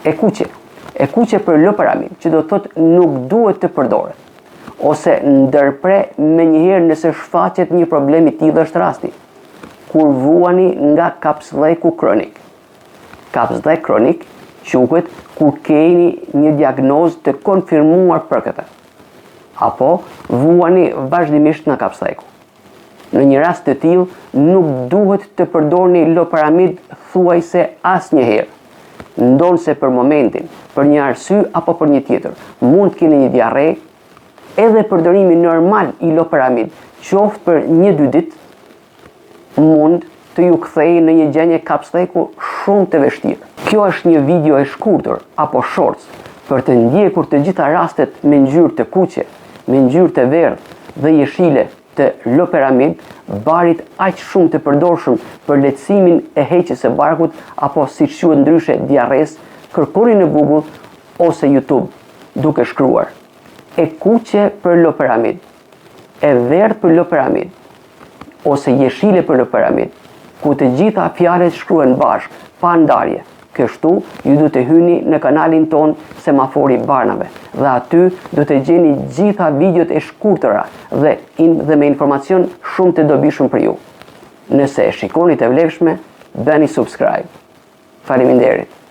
E kuqe për L piramid, që do të thotë nuk duhet të përdoret, ose ndërpre me njëherë nëse shfaqet një problem i tillë është rasti, kur vuani nga kapslleku kronik. Kapslek kronik quhet kur keni një diagnozë të konfirmuar për këtë, apo vuani vazhdimisht nga kapsleku. Në një rast të tillë nuk duhet të përdorni loperamid thuajse asnjëherë. Ndonse për momentin, për një arsye apo për një tjetër, mund të keni një diarre, edhe përdorimi normal i loperamid, qoftë për 1-2 ditë, mund të ju kthejë në një gjendje kapsleku shumë të vështirë. Kjo është një video e shkurtër apo shorts për të ndjekur të gjitha rastet me ngjyrë të kuqe, me ngjyrë të verdhë dhe jeshile të loperamid, barit aq shumë të përdorshëm për lehtësimin e heqjes së barkut apo siç quhet ndryshe diarres. Kërkoni në Google ose YouTube duke shkruar e kuqe për loperamid, e verdhë për loperamid ose jeshile për loperamid, ku të gjitha fjalët shkruhen bashkë, pa ndarje. Kështu ju do të hyni në kanalin ton Semafori Barnave dhe aty do të gjeni gjitha videot e shkurtëra dhe me informacion shumë të dobishëm për ju. Nëse e shikoni të vlefshme, bëni subscribe. Faleminderit.